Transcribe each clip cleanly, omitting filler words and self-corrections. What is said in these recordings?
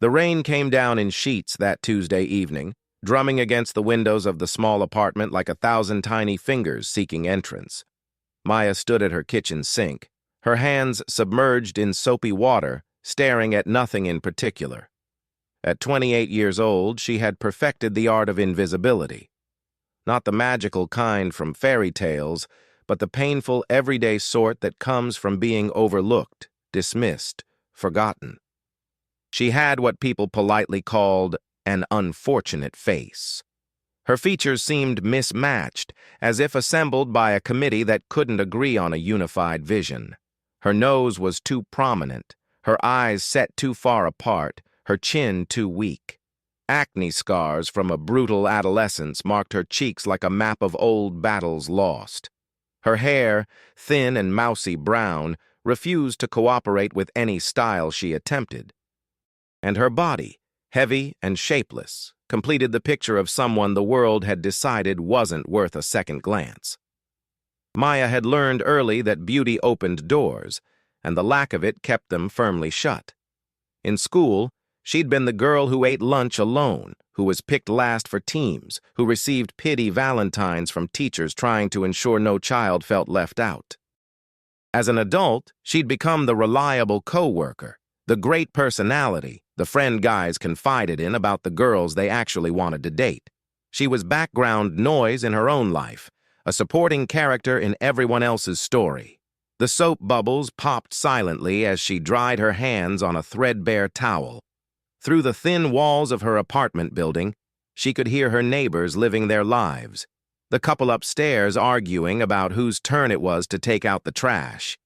The rain came down in sheets that Tuesday evening, drumming against the windows of the small apartment like 1,000 tiny fingers seeking entrance. Maya stood at her kitchen sink, her hands submerged in soapy water, staring at nothing in particular. At 28 years old, she had perfected the art of invisibility. Not the magical kind from fairy tales, but the painful, everyday sort that comes from being overlooked, dismissed, forgotten. She had what people politely called an unfortunate face. Her features seemed mismatched, as if assembled by a committee that couldn't agree on a unified vision. Her nose was too prominent, her eyes set too far apart, her chin too weak. Acne scars from a brutal adolescence marked her cheeks like a map of old battles lost. Her hair, thin and mousy brown, refused to cooperate with any style she attempted. And her body, heavy and shapeless, completed the picture of someone the world had decided wasn't worth a second glance. Maya had learned early that beauty opened doors, and the lack of it kept them firmly shut. In school, she'd been the girl who ate lunch alone, who was picked last for teams, who received pity valentines from teachers trying to ensure no child felt left out. As an adult, she'd become the reliable co-worker, the great personality, the friend guys confided in about the girls they actually wanted to date. She was background noise in her own life, a supporting character in everyone else's story. The soap bubbles popped silently as she dried her hands on a threadbare towel. Through the thin walls of her apartment building, she could hear her neighbors living their lives, the couple upstairs arguing about whose turn it was to take out the trash,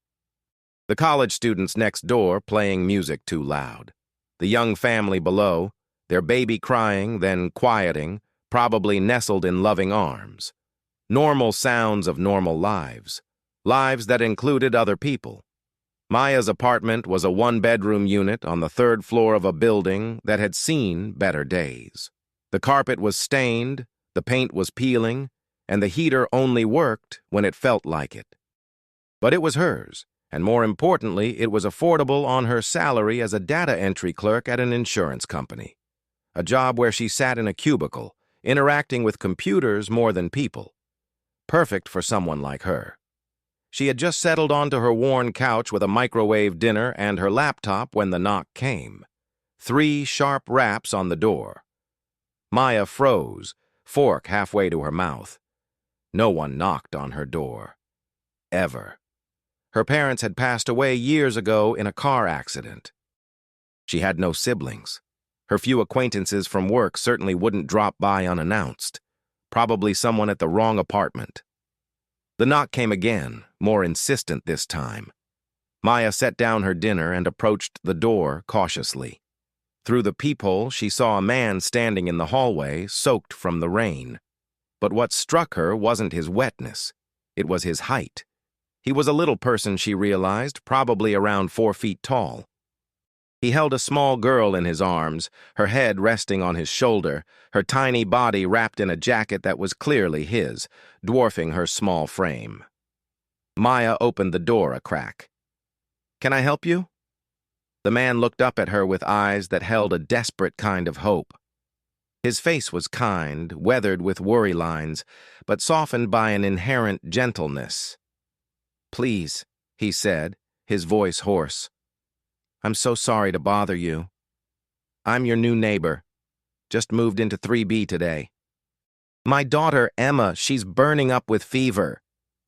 the college students next door playing music too loud, the young family below, their baby crying, then quieting, probably nestled in loving arms. Normal sounds of normal lives, lives that included other people. Maya's apartment was a one-bedroom unit on the third floor of a building that had seen better days. The carpet was stained, the paint was peeling, and the heater only worked when it felt like it. But it was hers, and more importantly, it was affordable on her salary as a data entry clerk at an insurance company, a job where she sat in a cubicle, interacting with computers more than people. Perfect for someone like her. She had just settled onto her worn couch with a microwave dinner and her laptop when the knock came. 3 sharp raps on the door. Maya froze, fork halfway to her mouth. No one knocked on her door. Ever. Her parents had passed away years ago in a car accident. She had no siblings. Her few acquaintances from work certainly wouldn't drop by unannounced. Probably someone at the wrong apartment. The knock came again, more insistent this time. Maya set down her dinner and approached the door cautiously. Through the peephole, she saw a man standing in the hallway, soaked from the rain. But what struck her wasn't his wetness. It was his height. He was a little person, she realized, probably around 4 feet tall. He held a small girl in his arms, her head resting on his shoulder, her tiny body wrapped in a jacket that was clearly his, dwarfing her small frame. Maya opened the door a crack. "Can I help you?" The man looked up at her with eyes that held a desperate kind of hope. His face was kind, weathered with worry lines, but softened by an inherent gentleness. "Please," he said, his voice hoarse. "I'm so sorry to bother you. I'm your new neighbor. Just moved into 3B today. My daughter, Emma, she's burning up with fever.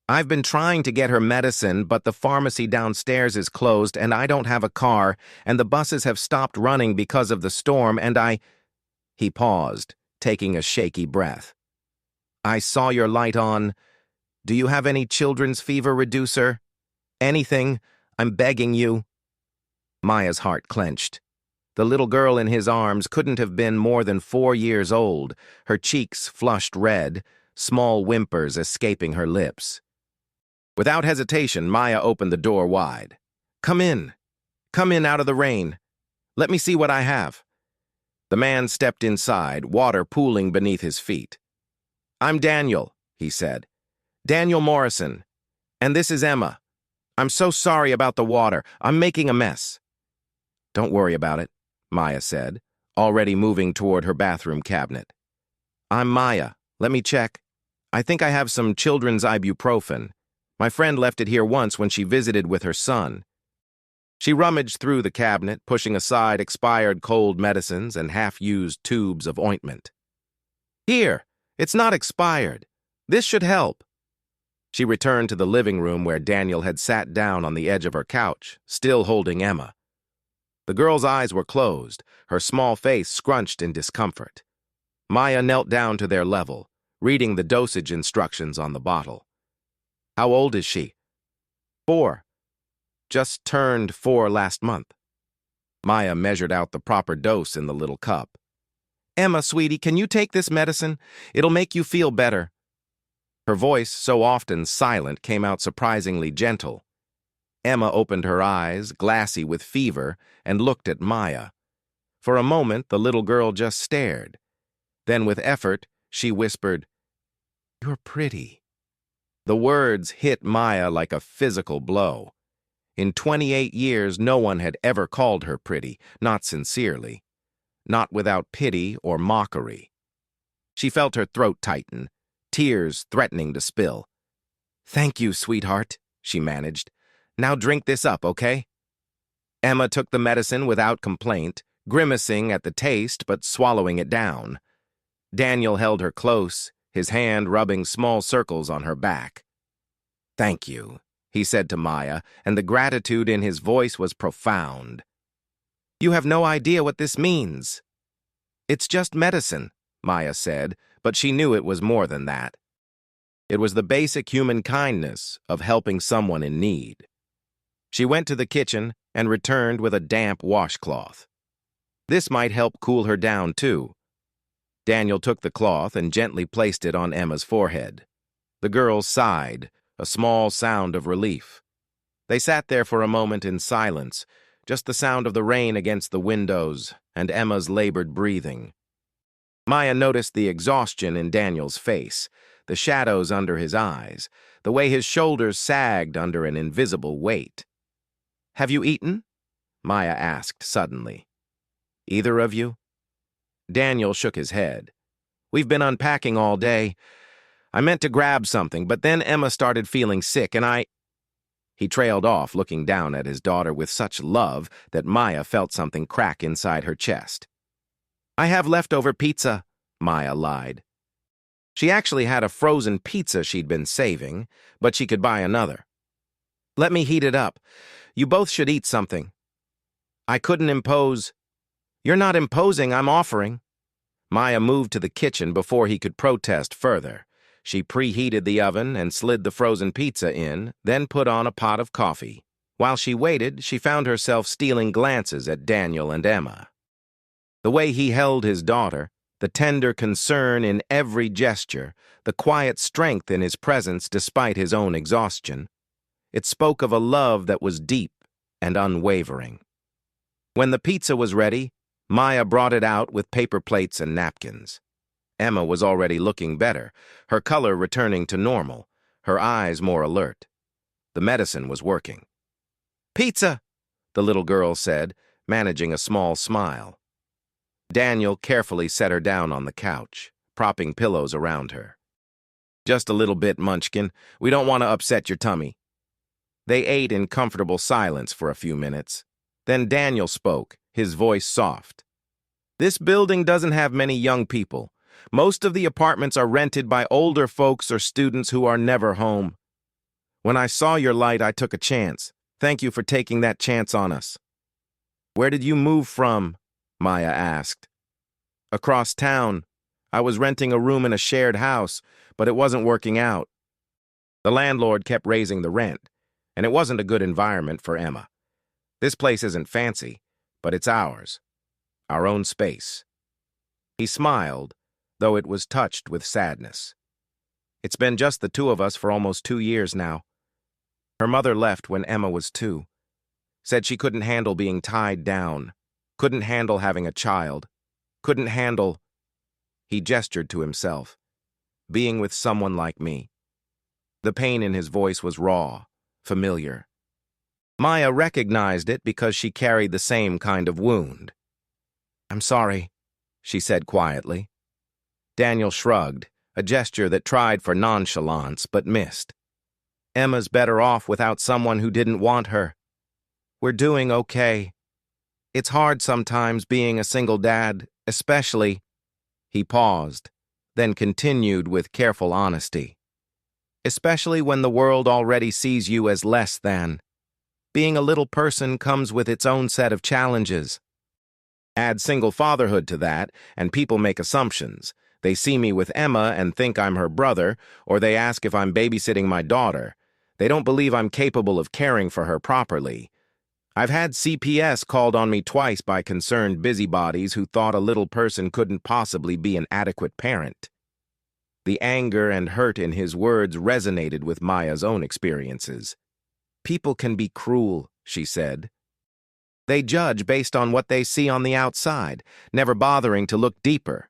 I've been trying to get her medicine, but the pharmacy downstairs is closed and I don't have a car, and the buses have stopped running because of the storm, and He paused, taking a shaky breath. "I saw your light on. Do you have any children's fever reducer? Anything? I'm begging you." Maya's heart clenched. The little girl in his arms couldn't have been more than 4 years old, her cheeks flushed red, small whimpers escaping her lips. Without hesitation, Maya opened the door wide. Come in out of the rain. Let me see what I have." The man stepped inside, water pooling beneath his feet. "I'm Daniel," he said. "Daniel Morrison. And this is Emma. I'm so sorry about the water. I'm making a mess." "Don't worry about it. Maya said, already moving toward her bathroom cabinet. I'm Maya. Let me check. I think I have some children's ibuprofen. My friend left it here once when she visited with her son. She rummaged through the cabinet, pushing aside expired cold medicines and half-used tubes of ointment. Here, it's not expired. This should help. She returned to the living room where Daniel had sat down on the edge of her couch, still holding Emma. The girl's eyes were closed, her small face scrunched in discomfort. Maya knelt down to their level, reading the dosage instructions on the bottle. How old is she? 4. Just turned 4 last month. Maya measured out the proper dose in the little cup. Emma, sweetie, can you take this medicine? It'll make you feel better. Her voice, so often silent, came out surprisingly gentle. Emma opened her eyes, glassy with fever, and looked at Maya. For a moment, the little girl just stared. Then, with effort, she whispered, "You're pretty." The words hit Maya like a physical blow. In 28 years, no one had ever called her pretty, not sincerely, not without pity or mockery. She felt her throat tighten, tears threatening to spill. "Thank you, sweetheart," she managed. "Now drink this up, okay?" Emma took the medicine without complaint, grimacing at the taste but swallowing it down. Daniel held her close, his hand rubbing small circles on her back. "Thank you," he said to Maya, and the gratitude in his voice was profound. "You have no idea what this means." "It's just medicine," Maya said, but she knew it was more than that. It was the basic human kindness of helping someone in need. She went to the kitchen and returned with a damp washcloth. This might help cool her down, too. Daniel took the cloth and gently placed it on Emma's forehead. The girl sighed, a small sound of relief. They sat there for a moment in silence, just the sound of the rain against the windows and Emma's labored breathing. Maya noticed the exhaustion in Daniel's face, the shadows under his eyes, the way his shoulders sagged under an invisible weight. "Have you eaten?" Maya asked suddenly. "Either of you?" Daniel shook his head. "We've been unpacking all day. I meant to grab something, but then Emma started feeling sick and He trailed off, looking down at his daughter with such love that Maya felt something crack inside her chest. "I have leftover pizza," Maya lied. She actually had a frozen pizza she'd been saving, but she could buy another. "Let me heat it up. You both should eat something." "I couldn't impose." "You're not imposing, I'm offering." Maya moved to the kitchen before he could protest further. She preheated the oven and slid the frozen pizza in, then put on a pot of coffee. While she waited, she found herself stealing glances at Daniel and Emma. The way he held his daughter, the tender concern in every gesture, the quiet strength in his presence despite his own exhaustion, it spoke of a love that was deep and unwavering. When the pizza was ready, Maya brought it out with paper plates and napkins. Emma was already looking better, her color returning to normal, her eyes more alert. The medicine was working. "Pizza!" the little girl said, managing a small smile. Daniel carefully set her down on the couch, propping pillows around her. "Just a little bit, Munchkin. We don't want to upset your tummy." They ate in comfortable silence for a few minutes. Then Daniel spoke, his voice soft. "This building doesn't have many young people. Most of the apartments are rented by older folks or students who are never home. When I saw your light, I took a chance. Thank you for taking that chance on us." "Where did you move from?" Maya asked. "Across town. I was renting a room in a shared house, but it wasn't working out. The landlord kept raising the rent, and it wasn't a good environment for Emma. This place isn't fancy, but it's ours. Our own space." He smiled, though it was touched with sadness. "It's been just the two of us for almost 2 years now. Her mother left when Emma was 2. Said she couldn't handle being tied down, couldn't handle having a child, couldn't handle—" He gestured to himself. "Being with someone like me." The pain in his voice was raw, familiar. Maya recognized it because she carried the same kind of wound. I'm sorry, she said quietly. Daniel shrugged, a gesture that tried for nonchalance but missed. Emma's better off without someone who didn't want her. We're doing okay. It's hard sometimes being a single dad, especially. He paused, then continued with careful honesty. Especially when the world already sees you as less than. Being a little person comes with its own set of challenges. Add single fatherhood to that, and people make assumptions. They see me with Emma and think I'm her brother, or they ask if I'm babysitting my daughter. They don't believe I'm capable of caring for her properly. I've had CPS called on me twice by concerned busybodies who thought a little person couldn't possibly be an adequate parent. The anger and hurt in his words resonated with Maya's own experiences. People can be cruel, she said. They judge based on what they see on the outside, never bothering to look deeper.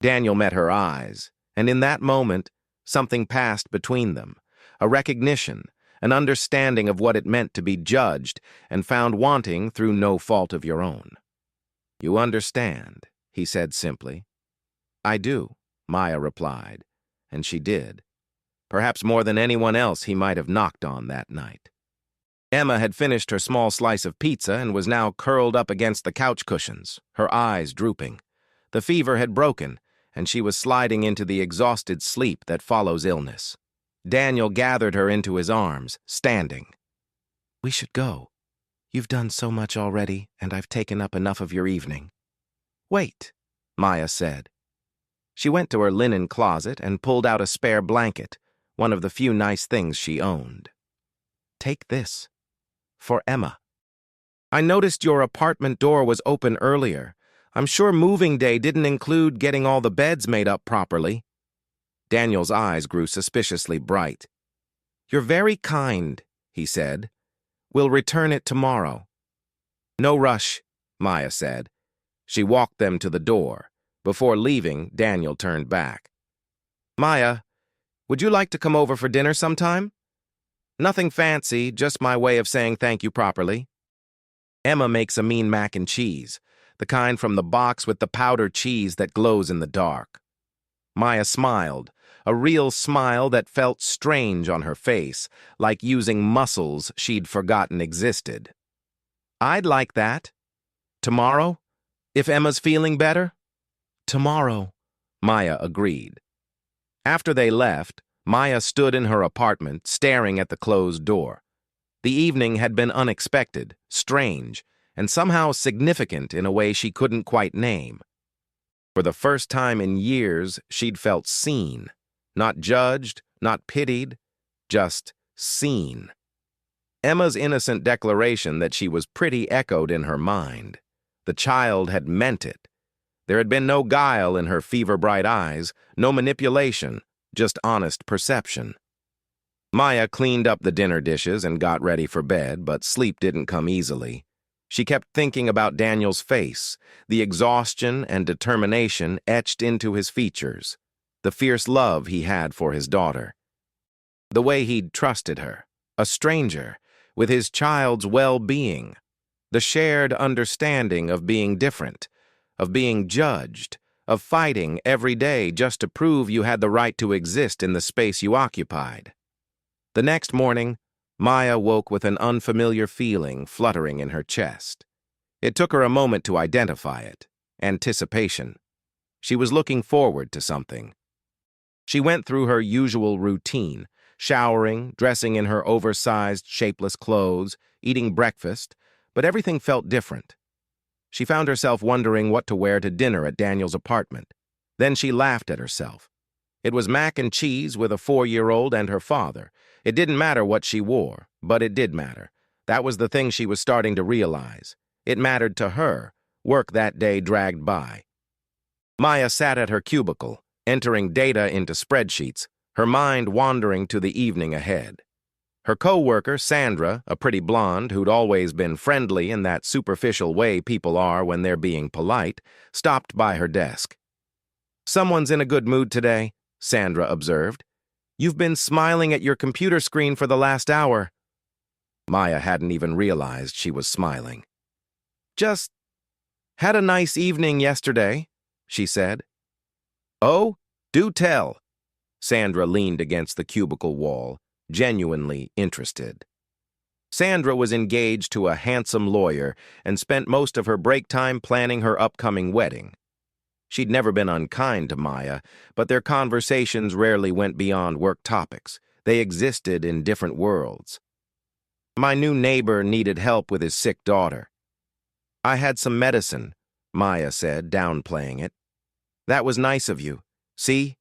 Daniel met her eyes, and in that moment, something passed between them, a recognition, an understanding of what it meant to be judged and found wanting through no fault of your own. You understand, he said simply. I do, Maya replied, and she did. Perhaps more than anyone else he might have knocked on that night. Emma had finished her small slice of pizza and was now curled up against the couch cushions, her eyes drooping. The fever had broken, and she was sliding into the exhausted sleep that follows illness. Daniel gathered her into his arms, standing. We should go. You've done so much already, and I've taken up enough of your evening. Wait, Maya said. She went to her linen closet and pulled out a spare blanket, one of the few nice things she owned. Take this. For Emma. I noticed your apartment door was open earlier. I'm sure moving day didn't include getting all the beds made up properly. Daniel's eyes grew suspiciously bright. You're very kind, he said. We'll return it tomorrow. No rush, Maya said. She walked them to the door. Before leaving, Daniel turned back. Maya, would you like to come over for dinner sometime? Nothing fancy, just my way of saying thank you properly. Emma makes a mean mac and cheese, the kind from the box with the powdered cheese that glows in the dark. Maya smiled, a real smile that felt strange on her face, like using muscles she'd forgotten existed. I'd like that. Tomorrow? If Emma's feeling better? Tomorrow, Maya agreed. After they left, Maya stood in her apartment, staring at the closed door. The evening had been unexpected, strange, and somehow significant in a way she couldn't quite name. For the first time in years, she'd felt seen. Not judged, not pitied, just seen. Emma's innocent declaration that she was pretty echoed in her mind. The child had meant it. There had been no guile in her fever-bright eyes, no manipulation, just honest perception. Maya cleaned up the dinner dishes and got ready for bed, but sleep didn't come easily. She kept thinking about Daniel's face, the exhaustion and determination etched into his features, the fierce love he had for his daughter. The way he'd trusted her, a stranger, with his child's well-being, the shared understanding of being different, of being judged, of fighting every day just to prove you had the right to exist in the space you occupied. The next morning, Maya woke with an unfamiliar feeling fluttering in her chest. It took her a moment to identify it. Anticipation. She was looking forward to something. She went through her usual routine, showering, dressing in her oversized, shapeless clothes, eating breakfast, but everything felt different. She found herself wondering what to wear to dinner at Daniel's apartment. Then she laughed at herself. It was mac and cheese with a 4-year-old and her father. It didn't matter what she wore, but it did matter. That was the thing she was starting to realize. It mattered to her. Work that day dragged by. Maya sat at her cubicle, entering data into spreadsheets, her mind wandering to the evening ahead. Her co-worker, Sandra, a pretty blonde who'd always been friendly in that superficial way people are when they're being polite, stopped by her desk. Someone's in a good mood today, Sandra observed. You've been smiling at your computer screen for the last hour. Maya hadn't even realized she was smiling. Just Had a nice evening yesterday, she said. Oh, do tell. Sandra leaned against the cubicle wall, genuinely interested. Sandra was engaged to a handsome lawyer and spent most of her break time planning her upcoming wedding. She'd never been unkind to Maya, but their conversations rarely went beyond work topics. They existed in different worlds. My new neighbor needed help with his sick daughter. I had some medicine, Maya said, downplaying it. That was nice of you. See?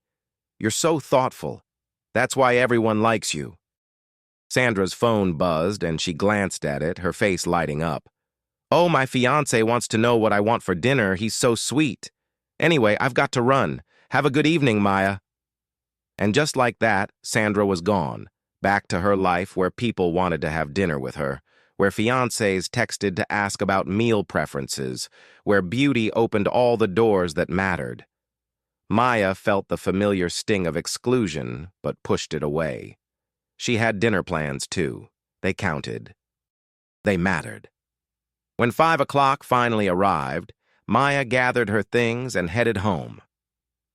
You're so thoughtful. That's why everyone likes you. Sandra's phone buzzed and she glanced at it, her face lighting up. Oh, my fiancé wants to know what I want for dinner. He's so sweet. Anyway, I've got to run. Have a good evening, Maya. And just like that, Sandra was gone, back to her life where people wanted to have dinner with her, where fiancés texted to ask about meal preferences, where beauty opened all the doors that mattered. Maya felt the familiar sting of exclusion, but pushed it away. She had dinner plans, too. They counted. They mattered. When 5 o'clock finally arrived, Maya gathered her things and headed home.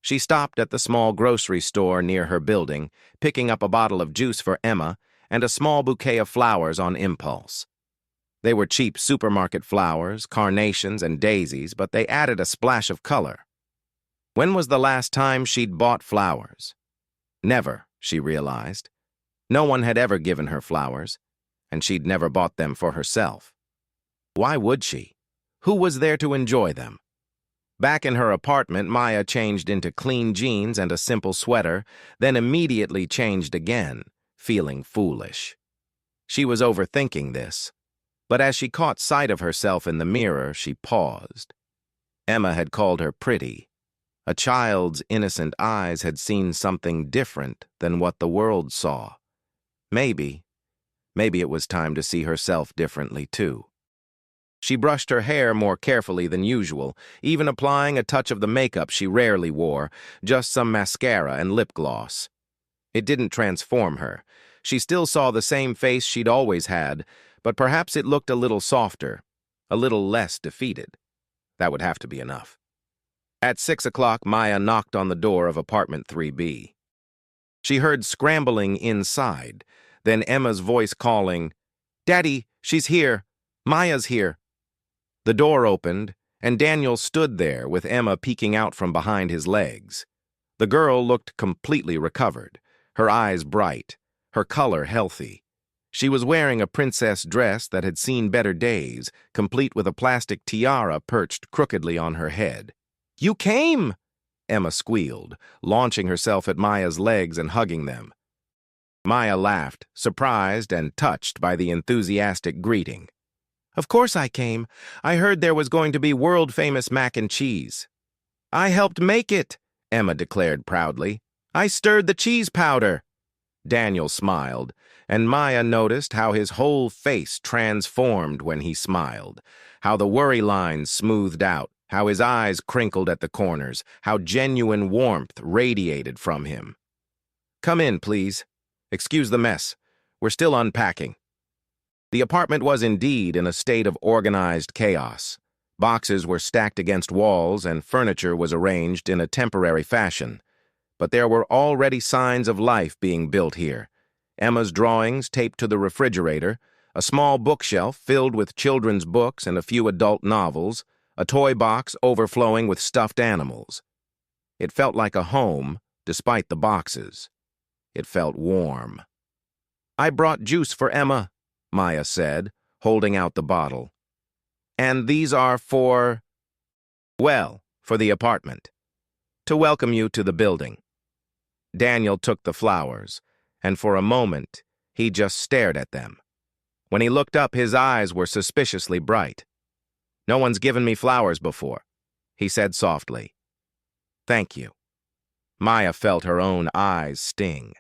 She stopped at the small grocery store near her building, picking up a bottle of juice for Emma and a small bouquet of flowers on impulse. They were cheap supermarket flowers, carnations and daisies, but they added a splash of color. When was the last time she'd bought flowers? Never, she realized. No one had ever given her flowers, and she'd never bought them for herself. Why would she? Who was there to enjoy them? Back in her apartment, Maya changed into clean jeans and a simple sweater, then immediately changed again, feeling foolish. She was overthinking this, but as she caught sight of herself in the mirror, she paused. Emma had called her pretty. A child's innocent eyes had seen something different than what the world saw. Maybe it was time to see herself differently, too. She brushed her hair more carefully than usual, even applying a touch of the makeup she rarely wore, just some mascara and lip gloss. It didn't transform her. She still saw the same face she'd always had, but perhaps it looked a little softer, a little less defeated. That would have to be enough. At 6 o'clock, Maya knocked on the door of apartment 3B. She heard scrambling inside, then Emma's voice calling, "Daddy, she's here. Maya's here." The door opened, and Daniel stood there with Emma peeking out from behind his legs. The girl looked completely recovered, her eyes bright, her color healthy. She was wearing a princess dress that had seen better days, complete with a plastic tiara perched crookedly on her head. "You came!" Emma squealed, launching herself at Maya's legs and hugging them. Maya laughed, surprised and touched by the enthusiastic greeting. "Of course I came. I heard there was going to be world-famous mac and cheese." "I helped make it," Emma declared proudly. "I stirred the cheese powder." Daniel smiled, and Maya noticed how his whole face transformed when he smiled, how the worry lines smoothed out, how his eyes crinkled at the corners, how genuine warmth radiated from him. "Come in, please. Excuse the mess. We're still unpacking." The apartment was indeed in a state of organized chaos. Boxes were stacked against walls and furniture was arranged in a temporary fashion. But there were already signs of life being built here. Emma's drawings taped to the refrigerator, a small bookshelf filled with children's books and a few adult novels, a toy box overflowing with stuffed animals. It felt like a home, despite the boxes. It felt warm. "I brought juice for Emma," Maya said, holding out the bottle. "And these are for..." "Well, for the apartment. To welcome you to the building." Daniel took the flowers, and for a moment, he just stared at them. When he looked up, his eyes were suspiciously bright. "No one's given me flowers before," he said softly. "Thank you." Maya felt her own eyes sting.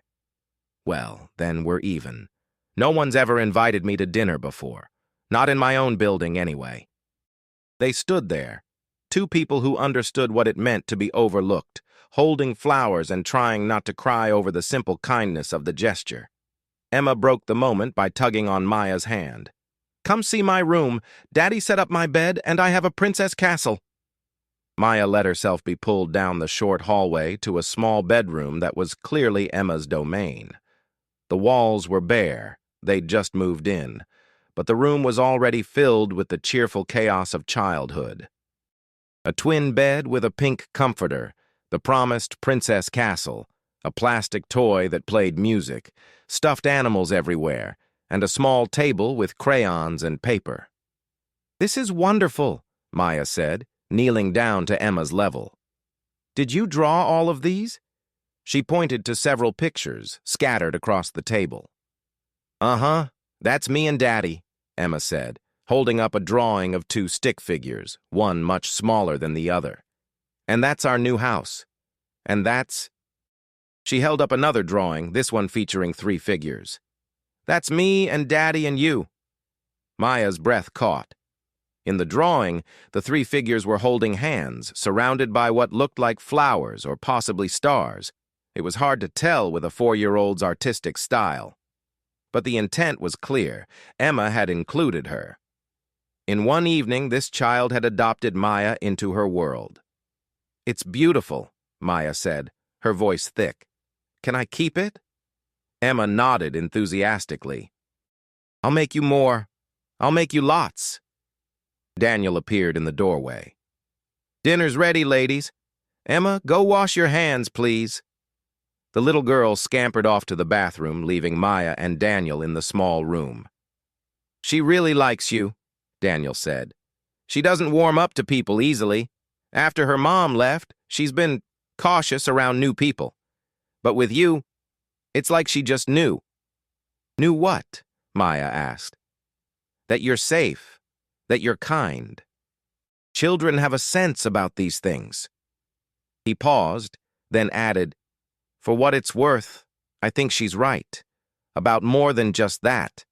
"Well, then we're even. No one's ever invited me to dinner before. Not in my own building, anyway." They stood there, two people who understood what it meant to be overlooked, holding flowers and trying not to cry over the simple kindness of the gesture. Emma broke the moment by tugging on Maya's hand. Come see my room. Daddy set up my bed, and I have a princess castle. Maya let herself be pulled down the short hallway to a small bedroom that was clearly Emma's domain. The walls were bare. They'd just moved in. But the room was already filled with the cheerful chaos of childhood. A twin bed with a pink comforter, the promised princess castle, a plastic toy that played music, stuffed animals everywhere, and a small table with crayons and paper. "This is wonderful," Maya said, kneeling down to Emma's level. "Did you draw all of these?" She pointed to several pictures scattered across the table. "Uh-huh, that's me and Daddy," Emma said, holding up a drawing of two stick figures, one much smaller than the other. "And that's our new house. And that's—" She held up another drawing, this one featuring three figures. "That's me and Daddy and you." Maya's breath caught. In the drawing, the three figures were holding hands, surrounded by what looked like flowers or possibly stars. It was hard to tell with a 4-year-old's artistic style. But the intent was clear. Emma had included her. In one evening, this child had adopted Maya into her world. "It's beautiful," Maya said, her voice thick. "Can I keep it?" Emma nodded enthusiastically. "I'll make you more. I'll make you lots." Daniel appeared in the doorway. "Dinner's ready, ladies. Emma, go wash your hands, please." The little girl scampered off to the bathroom, leaving Maya and Daniel in the small room. "She really likes you," Daniel said. "She doesn't warm up to people easily. After her mom left, she's been cautious around new people. But with you, it's like she just knew." "Knew what?" Maya asked. "That you're safe, that you're kind. Children have a sense about these things." He paused, then added, "For what it's worth, I think she's right. About more than just that."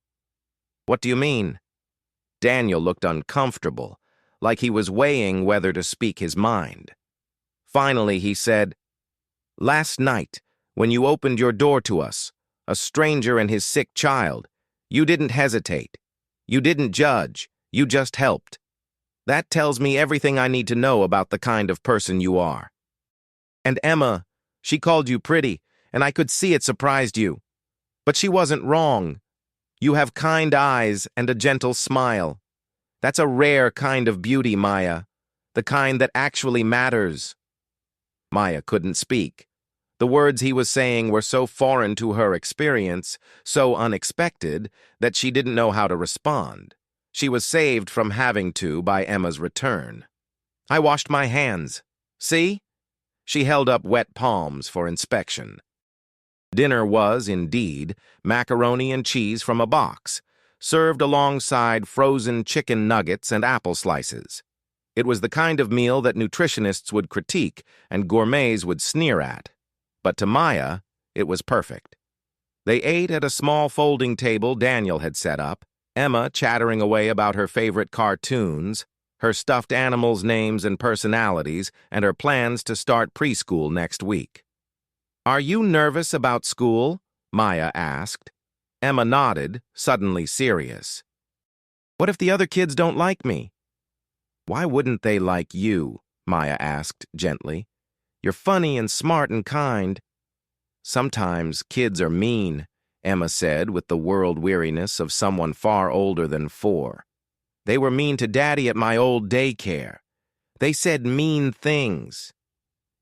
"What do you mean?" Daniel looked uncomfortable, like he was weighing whether to speak his mind. Finally, he said, "Last night, when you opened your door to us, a stranger and his sick child, you didn't hesitate. You didn't judge. You just helped. That tells me everything I need to know about the kind of person you are. And Emma, she called you pretty, and I could see it surprised you. But she wasn't wrong. You have kind eyes and a gentle smile. That's a rare kind of beauty, Maya, the kind that actually matters." Maya couldn't speak. The words he was saying were so foreign to her experience, so unexpected, that she didn't know how to respond. She was saved from having to by Emma's return. "I washed my hands. See?" She held up wet palms for inspection. Dinner was, indeed, macaroni and cheese from a box, served alongside frozen chicken nuggets and apple slices. It was the kind of meal that nutritionists would critique and gourmets would sneer at. But to Maya, it was perfect. They ate at a small folding table Daniel had set up, Emma chattering away about her favorite cartoons, her stuffed animals' names and personalities, and her plans to start preschool next week. "Are you nervous about school?" Maya asked. Emma nodded, suddenly serious. "What if the other kids don't like me?" "Why wouldn't they like you?" Maya asked gently. "You're funny and smart and kind." "Sometimes kids are mean," Emma said with the world weariness of someone far older than 4. "They were mean to Daddy at my old daycare. They said mean things."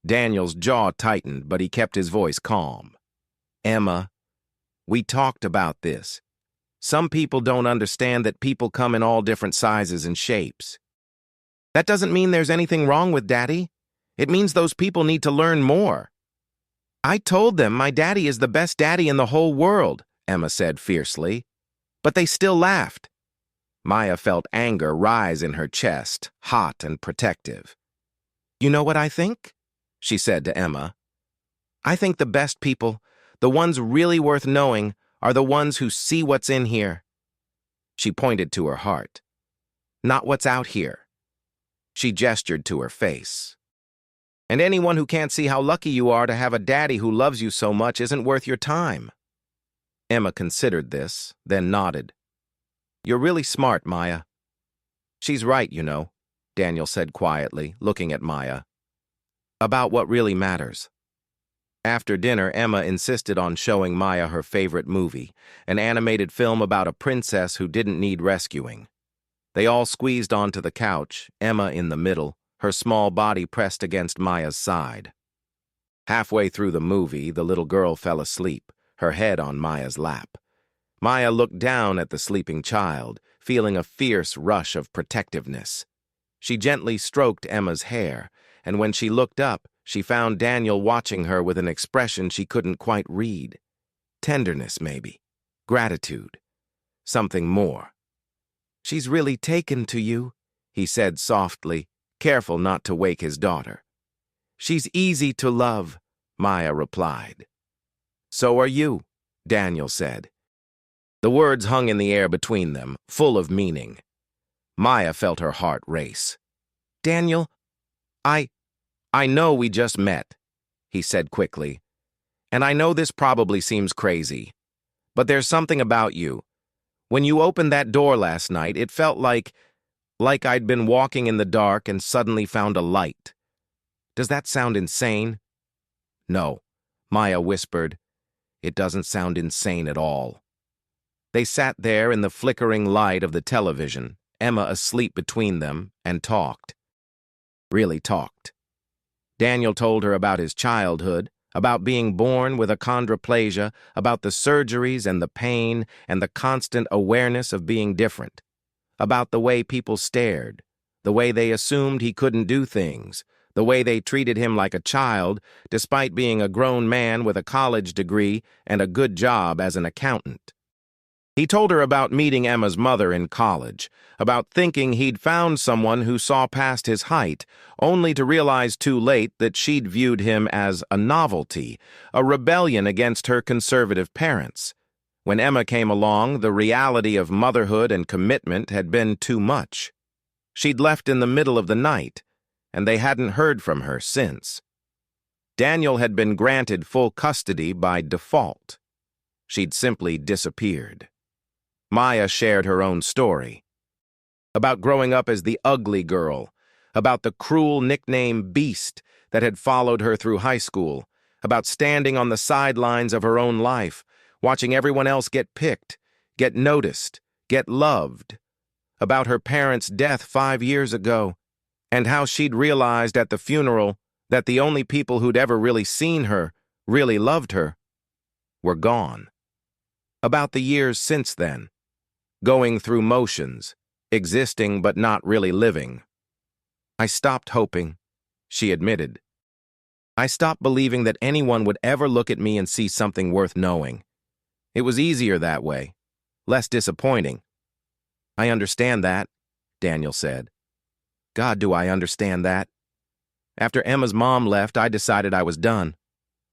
Daniel's jaw tightened, but he kept his voice calm. "Emma, we talked about this. Some people don't understand that people come in all different sizes and shapes. That doesn't mean there's anything wrong with Daddy. It means those people need to learn more." "I told them my daddy is the best daddy in the whole world," Emma said fiercely. "But they still laughed." Maya felt anger rise in her chest, hot and protective. "You know what I think?" she said to Emma. "I think the best people, the ones really worth knowing, are the ones who see what's in here." She pointed to her heart. "Not what's out here." She gestured to her face. "And anyone who can't see how lucky you are to have a daddy who loves you so much isn't worth your time." Emma considered this, then nodded. You're really smart, Maya. She's right, you know, Daniel said quietly, looking at Maya. About what really matters. After dinner, Emma insisted on showing Maya her favorite movie, an animated film about a princess who didn't need rescuing. They all squeezed onto the couch, Emma in the middle, her small body pressed against Maya's side. Halfway through the movie, the little girl fell asleep, her head on Maya's lap. Maya looked down at the sleeping child, feeling a fierce rush of protectiveness. She gently stroked Emma's hair, and when she looked up, she found Daniel watching her with an expression she couldn't quite read. Tenderness, maybe. Gratitude. Something more. "She's really taken to you," he said softly, careful not to wake his daughter. "She's easy to love," Maya replied. "So are you," Daniel said. The words hung in the air between them, full of meaning. Maya felt her heart race. "Daniel, I know we just met," he said quickly. "And I know this probably seems crazy, but there's something about you. When you opened that door last night, it felt like I'd been walking in the dark and suddenly found a light. Does that sound insane?" "No," Maya whispered. "It doesn't sound insane at all." They sat there in the flickering light of the television, Emma asleep between them, and talked. Really talked. Daniel told her about his childhood, about being born with achondroplasia, about the surgeries and the pain and the constant awareness of being different, about the way people stared, the way they assumed he couldn't do things, the way they treated him like a child, despite being a grown man with a college degree and a good job as an accountant. He told her about meeting Emma's mother in college, about thinking he'd found someone who saw past his height, only to realize too late that she'd viewed him as a novelty, a rebellion against her conservative parents. When Emma came along, the reality of motherhood and commitment had been too much. She'd left in the middle of the night, and they hadn't heard from her since. Daniel had been granted full custody by default. She'd simply disappeared. Maya shared her own story. About growing up as the ugly girl, about the cruel nickname Beast that had followed her through high school, about standing on the sidelines of her own life, watching everyone else get picked, get noticed, get loved, about her parents' death 5 years ago, and how she'd realized at the funeral that the only people who'd ever really seen her, really loved her, were gone. About the years since then, going through motions, existing but not really living. "I stopped hoping," she admitted. "I stopped believing that anyone would ever look at me and see something worth knowing. It was easier that way, less disappointing." "I understand that," Daniel said. "God, do I understand that." After Emma's mom left, I decided I was done.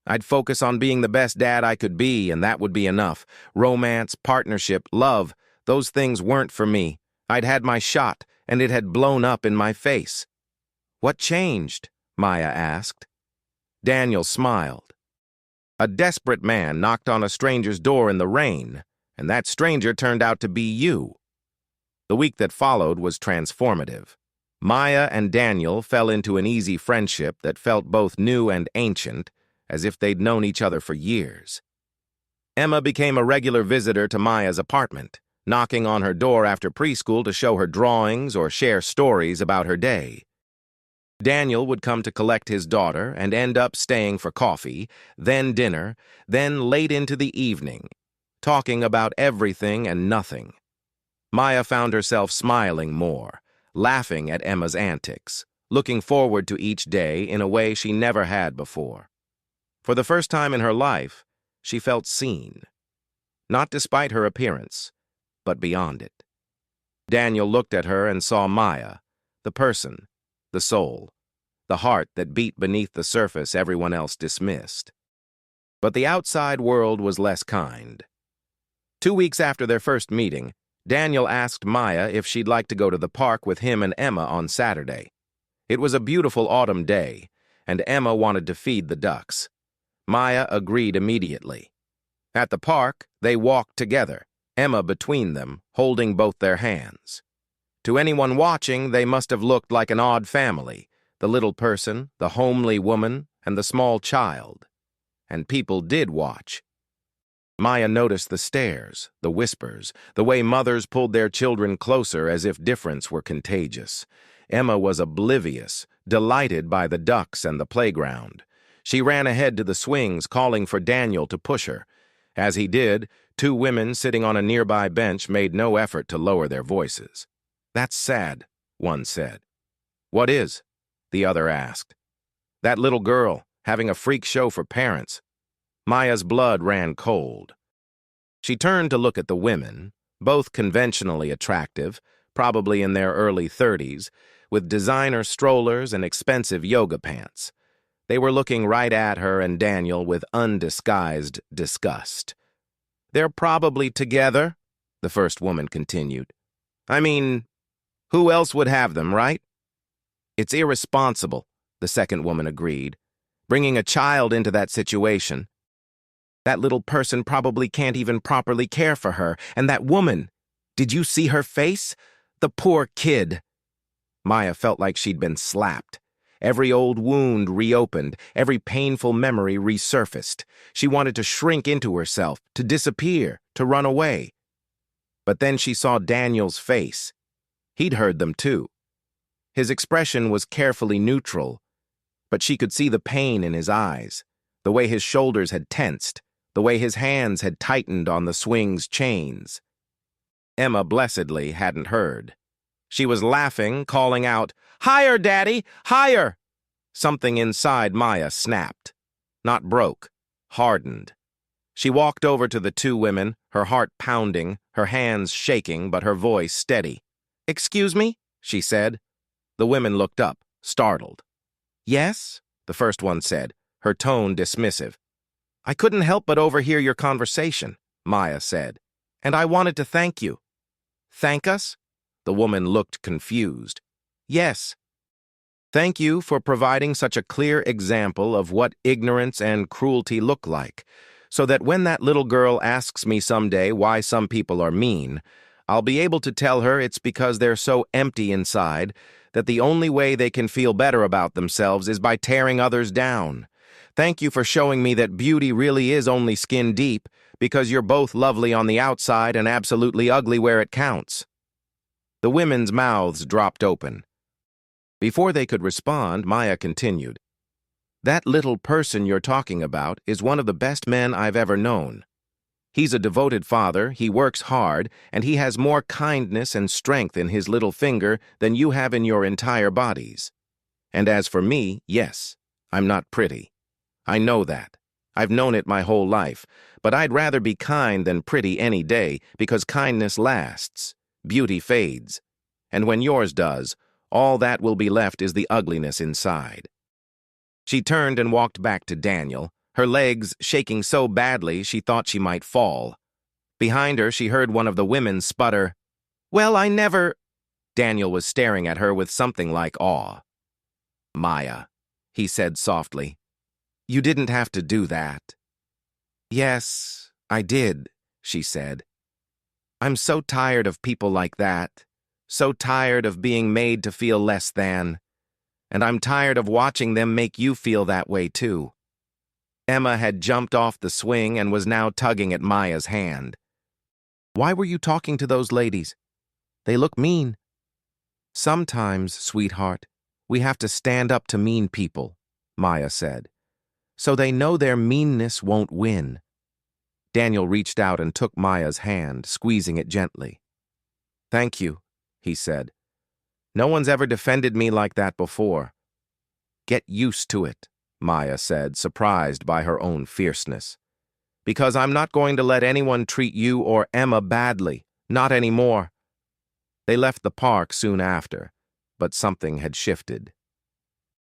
I'd focus on being the best dad I could be, and that would be enough. Romance, partnership, love, those things weren't for me. I'd had my shot, and it had blown up in my face. "What changed?" Maya asked. Daniel smiled. "A desperate man knocked on a stranger's door in the rain, and that stranger turned out to be you." The week that followed was transformative. Maya and Daniel fell into an easy friendship that felt both new and ancient, as if they'd known each other for years. Emma became a regular visitor to Maya's apartment, knocking on her door after preschool to show her drawings or share stories about her day. Daniel would come to collect his daughter and end up staying for coffee, then dinner, then late into the evening, talking about everything and nothing. Maya found herself smiling more, laughing at Emma's antics, looking forward to each day in a way she never had before. For the first time in her life, she felt seen. Not despite her appearance, but beyond it. Daniel looked at her and saw Maya, the person, the soul, the heart that beat beneath the surface everyone else dismissed. But the outside world was less kind. 2 weeks after their first meeting, Daniel asked Maya if she'd like to go to the park with him and Emma on Saturday. It was a beautiful autumn day, and Emma wanted to feed the ducks. Maya agreed immediately. At the park, they walked together, Emma between them, holding both their hands. To anyone watching, they must have looked like an odd family, the little person, the homely woman, and the small child. And people did watch. Maya noticed the stares, the whispers, the way mothers pulled their children closer as if difference were contagious. Emma was oblivious, delighted by the ducks and the playground. She ran ahead to the swings, calling for Daniel to push her. As he did, two women sitting on a nearby bench made no effort to lower their voices. "That's sad," one said. "What is?" the other asked. "That little girl, having a freak show for parents." Maya's blood ran cold. She turned to look at the women, both conventionally attractive, probably in their early 30s, with designer strollers and expensive yoga pants. They were looking right at her and Daniel with undisguised disgust. "They're probably together," the first woman continued. "I mean, who else would have them, right?" "It's irresponsible," the second woman agreed. "Bringing a child into that situation. That little person probably can't even properly care for her. And that woman, did you see her face? The poor kid." Maya felt like she'd been slapped. Every old wound reopened, every painful memory resurfaced. She wanted to shrink into herself, to disappear, to run away. But then she saw Daniel's face. He'd heard them too. His expression was carefully neutral, but she could see the pain in his eyes, the way his shoulders had tensed, the way his hands had tightened on the swing's chains. Emma blessedly hadn't heard. She was laughing, calling out, "Higher, Daddy! Higher!" Something inside Maya snapped. Not broke, hardened. She walked over to the two women, her heart pounding, her hands shaking, but her voice steady. "Excuse me?" she said. The women looked up, startled. "Yes?" the first one said, her tone dismissive. "I couldn't help but overhear your conversation," Maya said, "and I wanted to thank you." "Thank us?" The woman looked confused. "Yes. Thank you for providing such a clear example of what ignorance and cruelty look like, so that when that little girl asks me someday why some people are mean, I'll be able to tell her it's because they're so empty inside that the only way they can feel better about themselves is by tearing others down. Thank you for showing me that beauty really is only skin deep, because you're both lovely on the outside and absolutely ugly where it counts." The women's mouths dropped open. Before they could respond, Maya continued, "That little person you're talking about is one of the best men I've ever known. He's a devoted father, he works hard, and he has more kindness and strength in his little finger than you have in your entire bodies. And as for me, yes, I'm not pretty. I know that. I've known it my whole life, but I'd rather be kind than pretty any day because kindness lasts, beauty fades, and when yours does, all that will be left is the ugliness inside." She turned and walked back to Daniel, her legs shaking so badly she thought she might fall. Behind her, she heard one of the women sputter, "Well, I never—" Daniel was staring at her with something like awe. "Maya," he said softly, "you didn't have to do that." "Yes, I did," she said. "I'm so tired of people like that, so tired of being made to feel less than, and I'm tired of watching them make you feel that way too." Emma had jumped off the swing and was now tugging at Maya's hand. "Why were you talking to those ladies? They look mean." "Sometimes, sweetheart, we have to stand up to mean people," Maya said, "so they know their meanness won't win." Daniel reached out and took Maya's hand, squeezing it gently. "Thank you," he said. "No one's ever defended me like that before." "Get used to it," Maya said, surprised by her own fierceness. "Because I'm not going to let anyone treat you or Emma badly, not anymore." They left the park soon after, but something had shifted.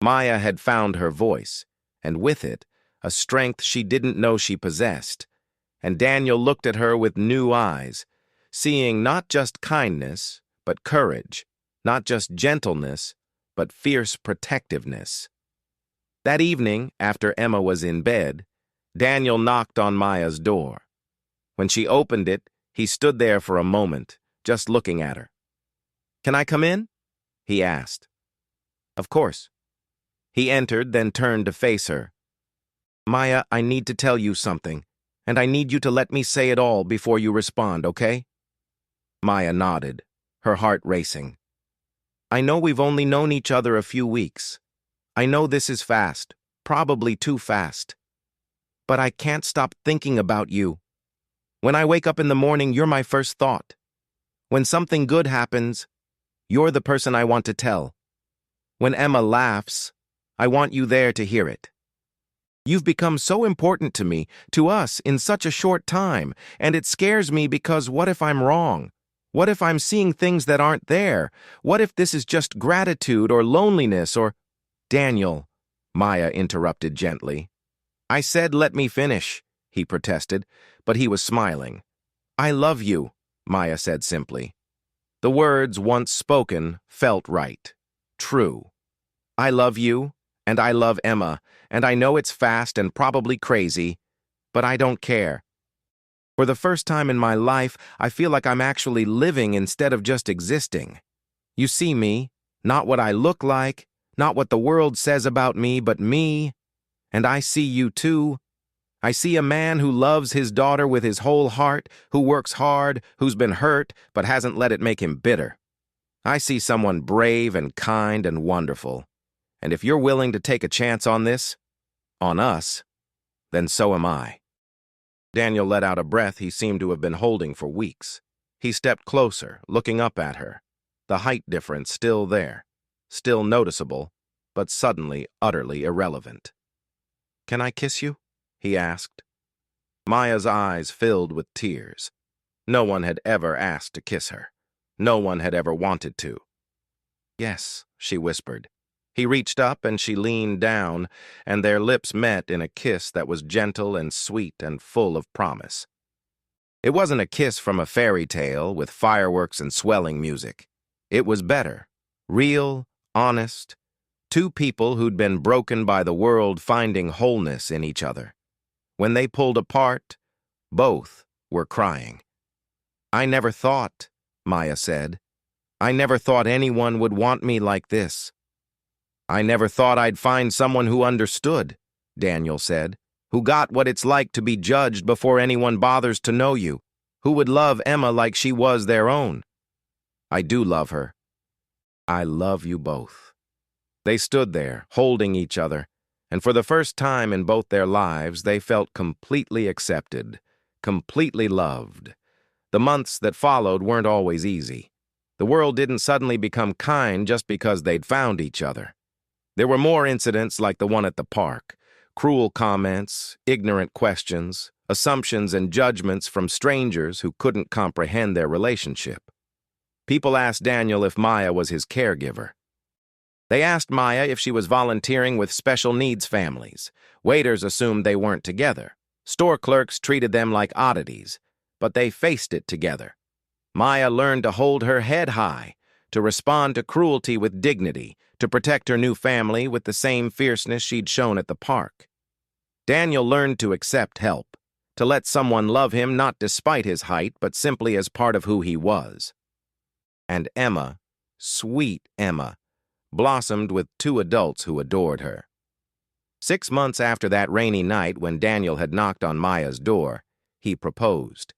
Maya had found her voice, and with it, a strength she didn't know she possessed. And Daniel looked at her with new eyes, seeing not just kindness, but courage, not just gentleness, but fierce protectiveness. That evening, after Emma was in bed, Daniel knocked on Maya's door. When she opened it, He stood there for a moment, just looking at her. "Can I come in?" he asked. "Of course." He entered, then turned to face her. "Maya, I need to tell you something, and I need you to let me say it all before you respond, okay?" Maya nodded, her heart racing. "I know we've only known each other a few weeks. I know this is fast, probably too fast. But I can't stop thinking about you. When I wake up in the morning, you're my first thought. When something good happens, you're the person I want to tell. When Emma laughs, I want you there to hear it. You've become so important to me, to us, in such a short time, and it scares me because what if I'm wrong? What if I'm seeing things that aren't there? What if this is just gratitude or loneliness or—" "Daniel," Maya interrupted gently. "I said let me finish," he protested, but he was smiling. "I love you," Maya said simply. The words, once spoken, felt right. True. I love you, and I love Emma, and I know it's fast and probably crazy, but I don't care. For the first time in my life, I feel like I'm actually living instead of just existing. You see me, not what I look like, not what the world says about me, but me. And I see you too. I see a man who loves his daughter with his whole heart, who works hard, who's been hurt, but hasn't let it make him bitter. I see someone brave and kind and wonderful. And if you're willing to take a chance on this, on us, then so am I." Daniel let out a breath he seemed to have been holding for weeks. He stepped closer, looking up at her, the height difference still there, still noticeable, but suddenly utterly irrelevant. "Can I kiss you?" he asked. Maya's eyes filled with tears. No one had ever asked to kiss her. No one had ever wanted to. "Yes," she whispered. He reached up and she leaned down, and their lips met in a kiss that was gentle and sweet and full of promise. It wasn't a kiss from a fairy tale with fireworks and swelling music. It was better, real, honest, two people who'd been broken by the world finding wholeness in each other. When they pulled apart, both were crying. "I never thought," Maya said. "I never thought anyone would want me like this." "I never thought I'd find someone who understood," Daniel said, "who got what it's like to be judged before anyone bothers to know you, who would love Emma like she was their own. I do love her. I love you both." They stood there, holding each other, and for the first time in both their lives, they felt completely accepted, completely loved. The months that followed weren't always easy. The world didn't suddenly become kind just because they'd found each other. There were more incidents like the one at the park, cruel comments, ignorant questions, assumptions and judgments from strangers who couldn't comprehend their relationship. People asked Daniel if Maya was his caregiver. They asked Maya if she was volunteering with special needs families. Waiters assumed they weren't together. Store clerks treated them like oddities, but they faced it together. Maya learned to hold her head high, to respond to cruelty with dignity, to protect her new family with the same fierceness she'd shown at the park. Daniel learned to accept help, to let someone love him not despite his height, but simply as part of who he was. And Emma, sweet Emma, blossomed with two adults who adored her. 6 months after that rainy night when Daniel had knocked on Maya's door, he proposed.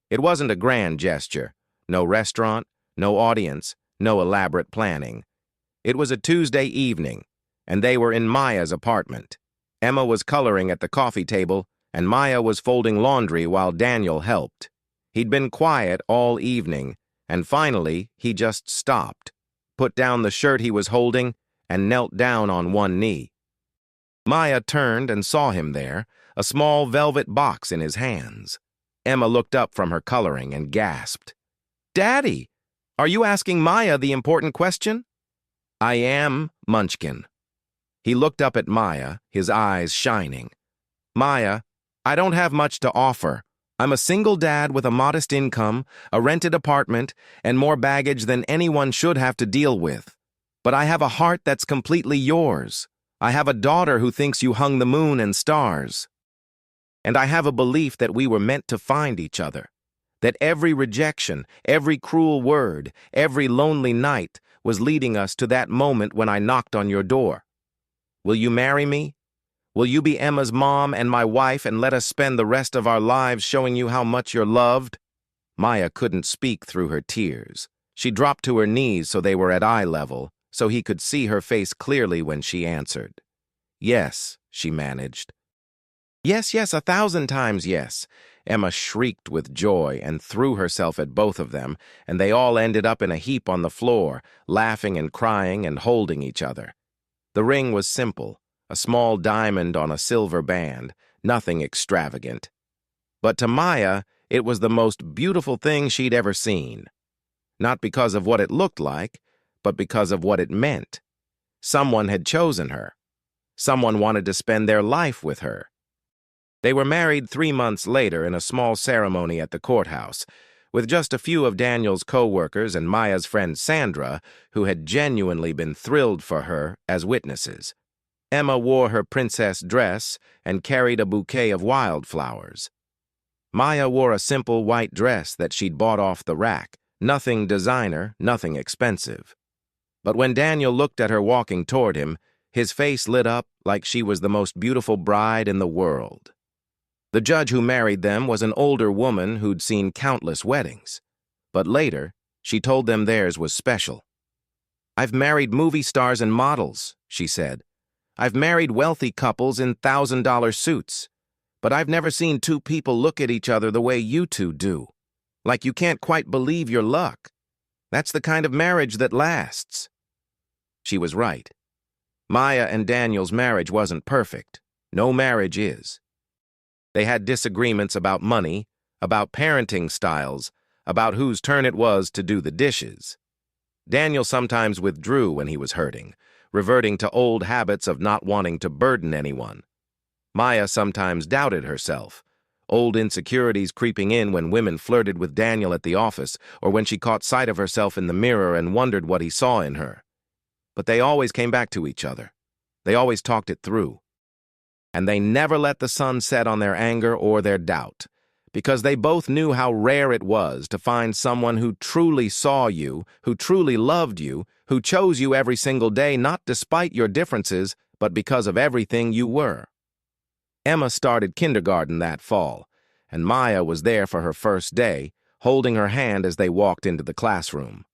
It wasn't a grand gesture, no restaurant, no audience, no elaborate planning. It was a Tuesday evening, and they were in Maya's apartment. Emma was coloring at the coffee table, and Maya was folding laundry while Daniel helped. He'd been quiet all evening, and finally he just stopped, put down the shirt he was holding, and knelt down on one knee. Maya turned and saw him there, a small velvet box in his hands. Emma looked up from her coloring and gasped. "Daddy, are you asking Maya the important question?" "I am, Munchkin." He looked up at Maya, his eyes shining. "Maya, I don't have much to offer. I'm a single dad with a modest income, a rented apartment, and more baggage than anyone should have to deal with. But I have a heart that's completely yours. I have a daughter who thinks you hung the moon and stars. And I have a belief that we were meant to find each other, That every rejection, every cruel word, every lonely night was leading us to that moment when I knocked on your door. Will you marry me? Will you be Emma's mom and my wife and let us spend the rest of our lives showing you how much you're loved? Maya couldn't speak through her tears. She dropped to her knees so they were at eye level, so he could see her face clearly when she answered. Yes, she managed. Yes, yes, 1,000 times yes. Emma shrieked with joy and threw herself at both of them, and they all ended up in a heap on the floor, laughing and crying and holding each other. The ring was simple, a small diamond on a silver band, nothing extravagant. But to Maya, it was the most beautiful thing she'd ever seen. Not because of what it looked like, but because of what it meant. Someone had chosen her. Someone wanted to spend their life with her. They were married 3 months later in a small ceremony at the courthouse, with just a few of Daniel's co-workers and Maya's friend Sandra, who had genuinely been thrilled for her, as witnesses. Emma wore her princess dress and carried a bouquet of wildflowers. Maya wore a simple white dress that she'd bought off the rack, nothing designer, nothing expensive. But when Daniel looked at her walking toward him, his face lit up like she was the most beautiful bride in the world. The judge who married them was an older woman who'd seen countless weddings. But later, she told them theirs was special. "I've married movie stars and models," she said. "I've married wealthy couples in $1,000 suits. But I've never seen two people look at each other the way you two do. Like you can't quite believe your luck. That's the kind of marriage that lasts." She was right. Maya and Daniel's marriage wasn't perfect. No marriage is. They had disagreements about money, about parenting styles, about whose turn it was to do the dishes. Daniel sometimes withdrew when he was hurting, reverting to old habits of not wanting to burden anyone. Maya sometimes doubted herself, old insecurities creeping in when women flirted with Daniel at the office or when she caught sight of herself in the mirror and wondered what he saw in her. But they always came back to each other. They always talked it through. And they never let the sun set on their anger or their doubt, because they both knew how rare it was to find someone who truly saw you, who truly loved you, who chose you every single day not despite your differences, but because of everything you were. Emma started kindergarten that fall, and Maya was there for her first day, holding her hand as they walked into the classroom.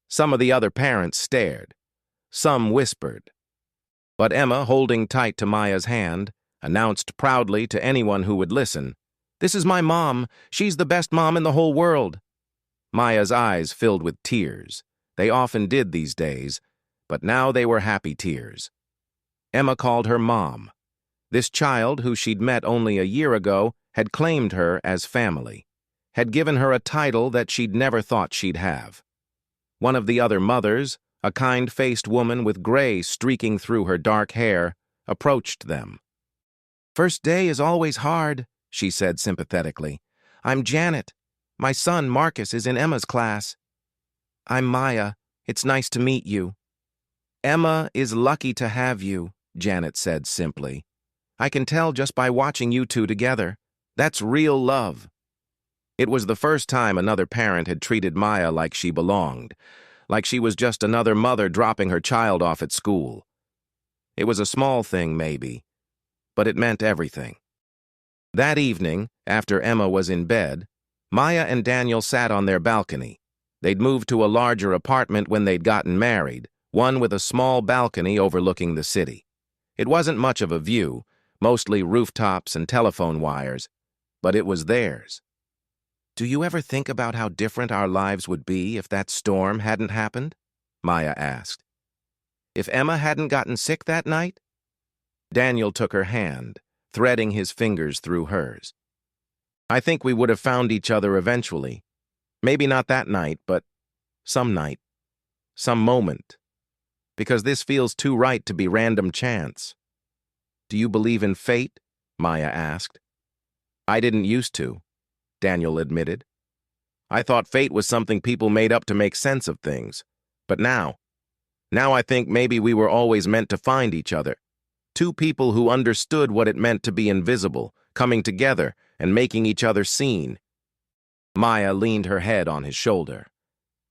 Some of the other parents stared. Some whispered. But Emma, holding tight to Maya's hand, announced proudly to anyone who would listen, "This is my mom. She's the best mom in the whole world." Maya's eyes filled with tears. They often did these days, but now they were happy tears. Emma called her mom. This child, who she'd met only a year ago, had claimed her as family, had given her a title that she'd never thought she'd have. One of the other mothers, a kind-faced woman with gray streaking through her dark hair, approached them. "First day is always hard," she said sympathetically. "I'm Janet. My son, Marcus, is in Emma's class." "I'm Maya. It's nice to meet you." "Emma is lucky to have you," Janet said simply. "I can tell just by watching you two together. That's real love." It was the first time another parent had treated Maya like she belonged, like she was just another mother dropping her child off at school. It was a small thing, maybe, but it meant everything. That evening, after Emma was in bed, Maya and Daniel sat on their balcony. They'd moved to a larger apartment when they'd gotten married, one with a small balcony overlooking the city. It wasn't much of a view, mostly rooftops and telephone wires, but it was theirs. "Do you ever think about how different our lives would be if that storm hadn't happened?" Maya asked. "If Emma hadn't gotten sick that night?" Daniel took her hand, threading his fingers through hers. "I think we would have found each other eventually. Maybe not that night, but some night, some moment. Because this feels too right to be random chance." "Do you believe in fate?" Maya asked. "I didn't used to," Daniel admitted. "I thought fate was something people made up to make sense of things. But now I think maybe we were always meant to find each other. Two people who understood what it meant to be invisible, coming together and making each other seen. Maya leaned her head on his shoulder.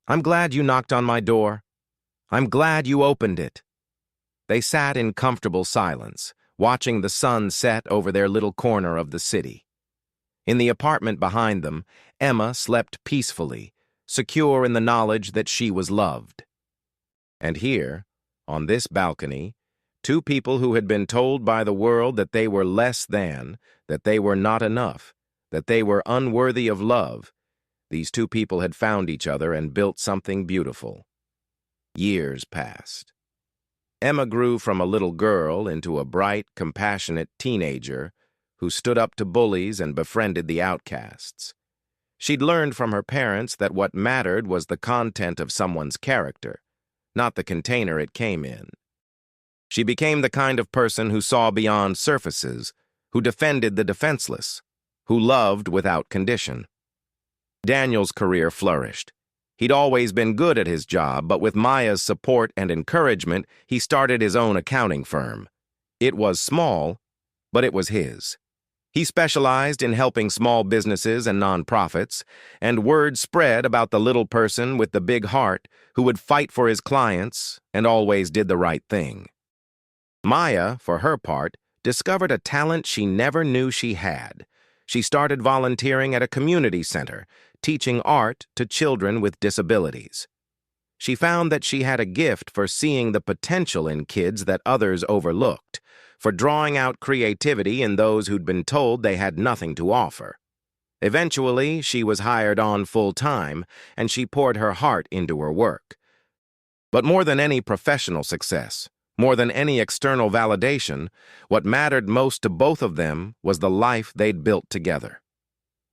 I'm glad you knocked on my door. I'm glad you opened it. They sat in comfortable silence, watching the sun set over their little corner of the city. In the apartment behind them, Emma slept peacefully, secure in the knowledge that she was loved. And here, on this balcony, two people who had been told by the world that they were less than, that they were not enough, that they were unworthy of love, these two people had found each other and built something beautiful. Years passed. Emma grew from a little girl into a bright, compassionate teenager who stood up to bullies and befriended the outcasts. She'd learned from her parents that what mattered was the content of someone's character, not the container it came in. She became the kind of person who saw beyond surfaces, who defended the defenseless, who loved without condition. Daniel's career flourished. He'd always been good at his job, but with Maya's support and encouragement, he started his own accounting firm. It was small, but it was his. He specialized in helping small businesses and nonprofits, and word spread about the little person with the big heart who would fight for his clients and always did the right thing. Maya, for her part, discovered a talent she never knew she had. She started volunteering at a community center, teaching art to children with disabilities. She found that she had a gift for seeing the potential in kids that others overlooked, for drawing out creativity in those who'd been told they had nothing to offer. Eventually, she was hired on full-time, and she poured her heart into her work. But more than any professional success, more than any external validation, what mattered most to both of them was the life they'd built together.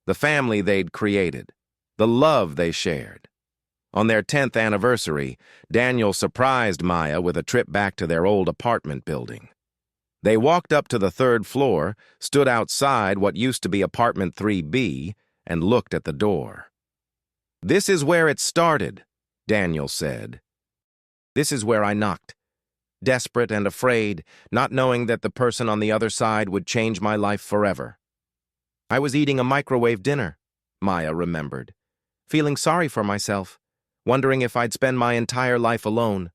The family they'd created, the love they shared. On their 10th anniversary, Daniel surprised Maya with a trip back to their old apartment building. They walked up to the 3rd floor, stood outside what used to be apartment 3B, and looked at the door. "This is where it started," Daniel said. "This is where I knocked. Desperate and afraid, not knowing that the person on the other side would change my life forever. I was eating a microwave dinner," Maya remembered, "feeling sorry for myself, wondering if I'd spend my entire life alone.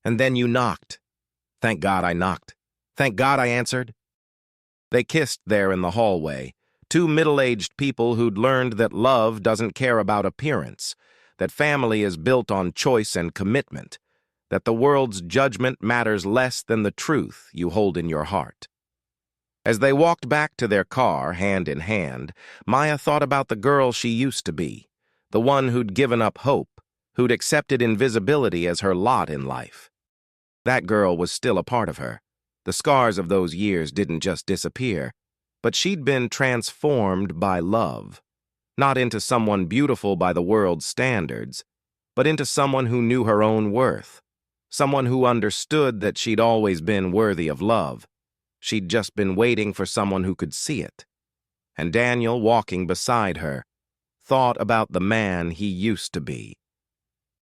And then you knocked. Thank God I knocked. Thank God I answered." They kissed there in the hallway, two middle-aged people who'd learned that love doesn't care about appearance, that family is built on choice and commitment, that the world's judgment matters less than the truth you hold in your heart. As they walked back to their car, hand in hand, Maya thought about the girl she used to be, the one who'd given up hope, who'd accepted invisibility as her lot in life. That girl was still a part of her. The scars of those years didn't just disappear, but she'd been transformed by love, not into someone beautiful by the world's standards, but into someone who knew her own worth, someone who understood that she'd always been worthy of love. She'd just been waiting for someone who could see it. And Daniel, walking beside her, thought about the man he used to be.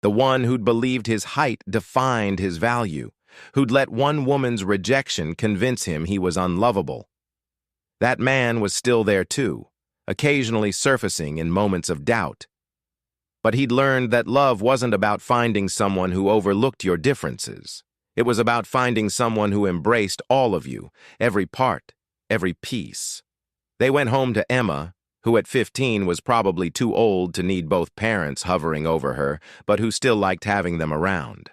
The one who'd believed his height defined his value, who'd let one woman's rejection convince him he was unlovable. That man was still there too, occasionally surfacing in moments of doubt. But he'd learned that love wasn't about finding someone who overlooked your differences. It was about finding someone who embraced all of you, every part, every piece. They went home to Emma, who at 15 was probably too old to need both parents hovering over her, but who still liked having them around.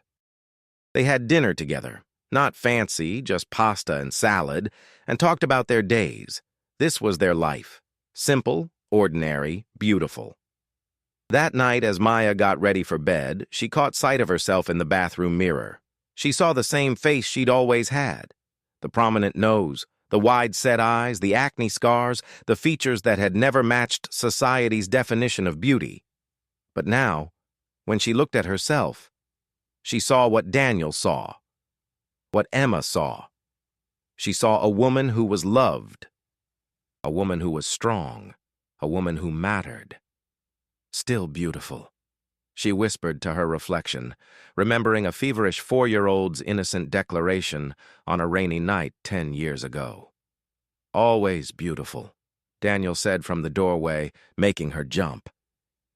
They had dinner together, not fancy, just pasta and salad, and talked about their days. This was their life. Simple, ordinary, beautiful. That night, as Maya got ready for bed, she caught sight of herself in the bathroom mirror. She saw the same face she'd always had. The prominent nose, the wide-set eyes, the acne scars, the features that had never matched society's definition of beauty. But now, when she looked at herself, she saw what Daniel saw, what Emma saw. She saw a woman who was loved, a woman who was strong, a woman who mattered. Still beautiful, she whispered to her reflection, remembering a feverish 4-year-old's innocent declaration on a rainy night 10 years ago. Always beautiful, Daniel said from the doorway, making her jump.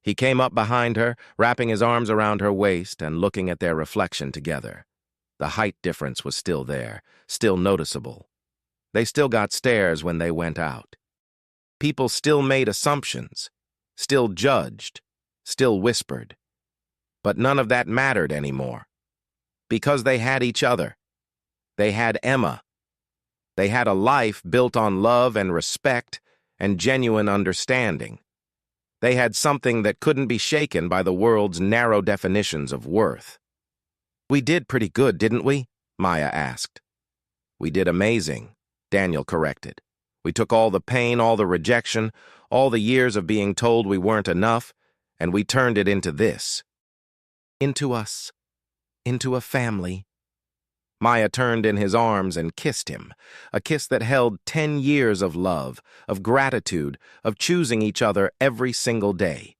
He came up behind her, wrapping his arms around her waist and looking at their reflection together. The height difference was still there, still noticeable. They still got stares when they went out. People still made assumptions, still judged, still whispered. But none of that mattered anymore. Because they had each other. They had Emma. They had a life built on love and respect and genuine understanding. They had something that couldn't be shaken by the world's narrow definitions of worth. "We did pretty good, didn't we?" Maya asked. "We did amazing," Daniel corrected. "We took all the pain, all the rejection, all the years of being told we weren't enough, and we turned it into this. Into us. Into a family." Maya turned in his arms and kissed him, a kiss that held 10 years of love, of gratitude, of choosing each other every single day.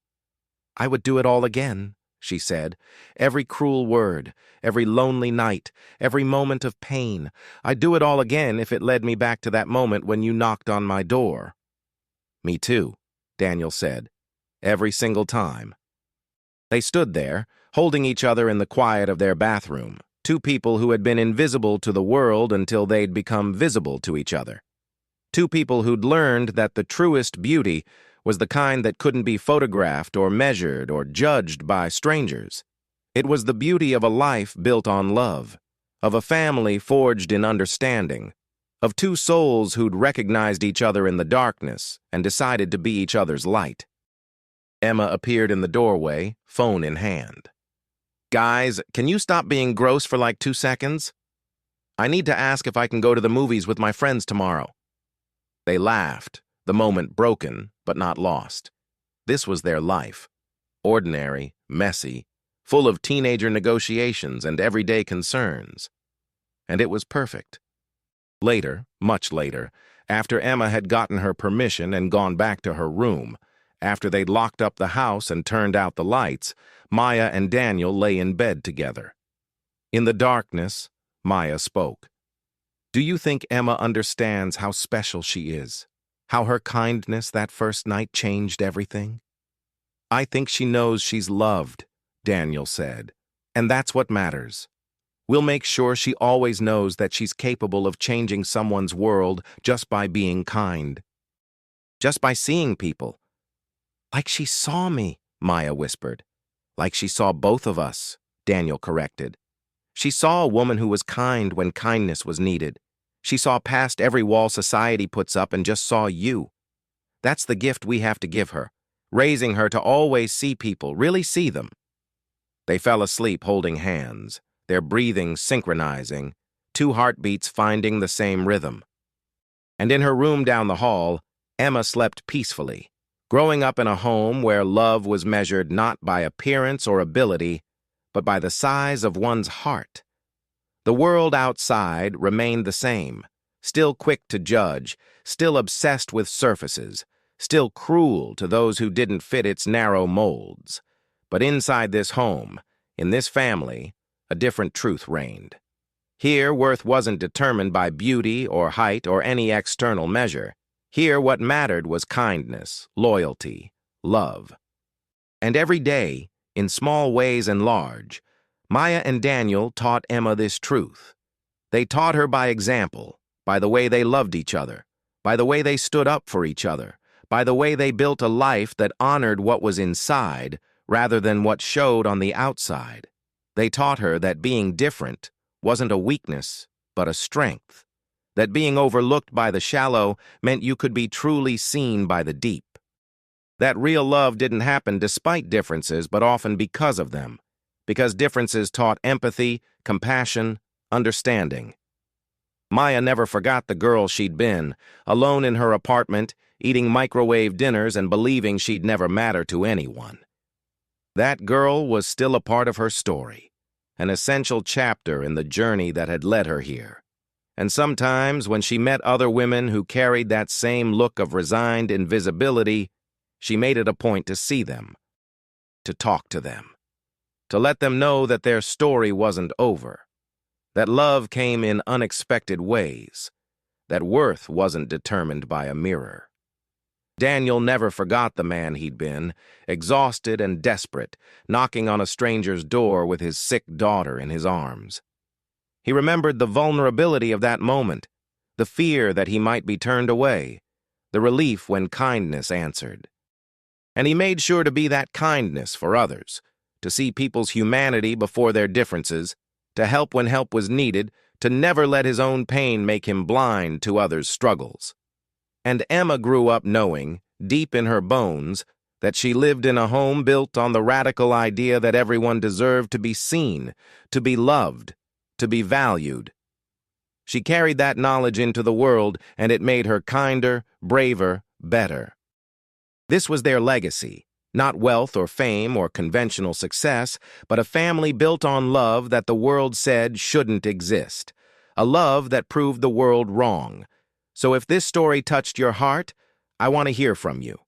"I would do it all again," she said. "Every cruel word, every lonely night, every moment of pain. I'd do it all again if it led me back to that moment when you knocked on my door." "Me too," Daniel said. "Every single time." They stood there, holding each other in the quiet of their bathroom, two people who had been invisible to the world until they'd become visible to each other. Two people who'd learned that the truest beauty was the kind that couldn't be photographed or measured or judged by strangers. It was the beauty of a life built on love, of a family forged in understanding, of two souls who'd recognized each other in the darkness and decided to be each other's light. Emma appeared in the doorway, phone in hand. "Guys, can you stop being gross for like 2 seconds? I need to ask if I can go to the movies with my friends tomorrow." They laughed, the moment broken, but not lost. This was their life. Ordinary, messy, full of teenager negotiations and everyday concerns. And it was perfect. Later, much later, after Emma had gotten her permission and gone back to her room, after they'd locked up the house and turned out the lights, Maya and Daniel lay in bed together. In the darkness, Maya spoke. "Do you think Emma understands how special she is? How her kindness that first night changed everything?" "I think she knows she's loved," Daniel said. "And that's what matters. We'll make sure she always knows that she's capable of changing someone's world just by being kind. Just by seeing people." "Like she saw me," Maya whispered. "Like she saw both of us," Daniel corrected. "She saw a woman who was kind when kindness was needed. She saw past every wall society puts up and just saw you. That's the gift we have to give her, raising her to always see people, really see them." They fell asleep holding hands, their breathing synchronizing, two heartbeats finding the same rhythm. And in her room down the hall, Emma slept peacefully, growing up in a home where love was measured not by appearance or ability, but by the size of one's heart. The world outside remained the same, still quick to judge, still obsessed with surfaces, still cruel to those who didn't fit its narrow molds. But inside this home, in this family, a different truth reigned. Here, worth wasn't determined by beauty or height or any external measure. Here, what mattered was kindness, loyalty, love. And every day, in small ways and large, Maya and Daniel taught Emma this truth. They taught her by example, by the way they loved each other, by the way they stood up for each other, by the way they built a life that honored what was inside rather than what showed on the outside. They taught her that being different wasn't a weakness, but a strength. That being overlooked by the shallow meant you could be truly seen by the deep. That real love didn't happen despite differences, but often because of them. Because differences taught empathy, compassion, understanding. Maya never forgot the girl she'd been, alone in her apartment, eating microwave dinners and believing she'd never matter to anyone. That girl was still a part of her story, an essential chapter in the journey that had led her here. And sometimes, when she met other women who carried that same look of resigned invisibility, she made it a point to see them, to talk to them, to let them know that their story wasn't over, that love came in unexpected ways, that worth wasn't determined by a mirror. Daniel never forgot the man he'd been, exhausted and desperate, knocking on a stranger's door with his sick daughter in his arms. He remembered the vulnerability of that moment, the fear that he might be turned away, the relief when kindness answered. And he made sure to be that kindness for others, to see people's humanity before their differences, to help when help was needed, to never let his own pain make him blind to others' struggles. And Emma grew up knowing, deep in her bones, that she lived in a home built on the radical idea that everyone deserved to be seen, to be loved, to be valued. She carried that knowledge into the world, and it made her kinder, braver, better. This was their legacy, not wealth or fame or conventional success, but a family built on love that the world said shouldn't exist, a love that proved the world wrong. So if this story touched your heart, I want to hear from you.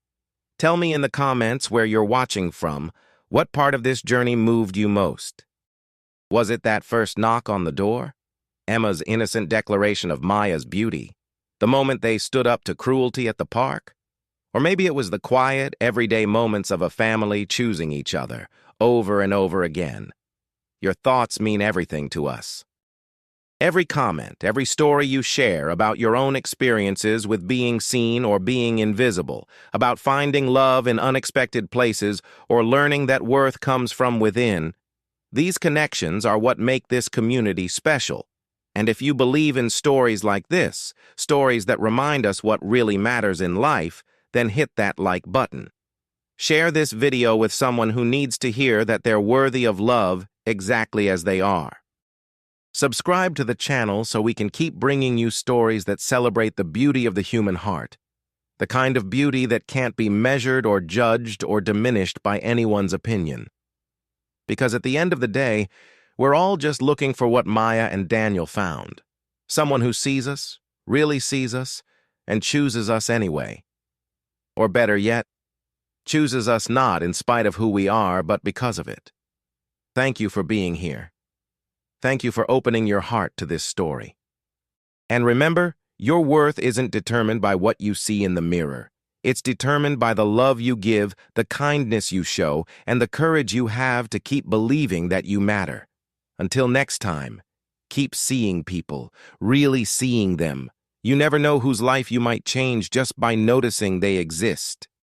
Tell me in the comments where you're watching from, what part of this journey moved you most? Was it that first knock on the door? Emma's innocent declaration of Maya's beauty? The moment they stood up to cruelty at the park? Or maybe it was the quiet, everyday moments of a family choosing each other, over and over again. Your thoughts mean everything to us. Every comment, every story you share about your own experiences with being seen or being invisible, about finding love in unexpected places or learning that worth comes from within, these connections are what make this community special. And if you believe in stories like this, stories that remind us what really matters in life, then hit that like button. Share this video with someone who needs to hear that they're worthy of love exactly as they are. Subscribe to the channel so we can keep bringing you stories that celebrate the beauty of the human heart, the kind of beauty that can't be measured or judged or diminished by anyone's opinion. Because at the end of the day, we're all just looking for what Maya and Daniel found. Someone who sees us, really sees us, and chooses us anyway. Or better yet, chooses us not in spite of who we are, but because of it. Thank you for being here. Thank you for opening your heart to this story. And remember, your worth isn't determined by what you see in the mirror. It's determined by the love you give, the kindness you show, and the courage you have to keep believing that you matter. Until next time, keep seeing people, really seeing them. You never know whose life you might change just by noticing they exist.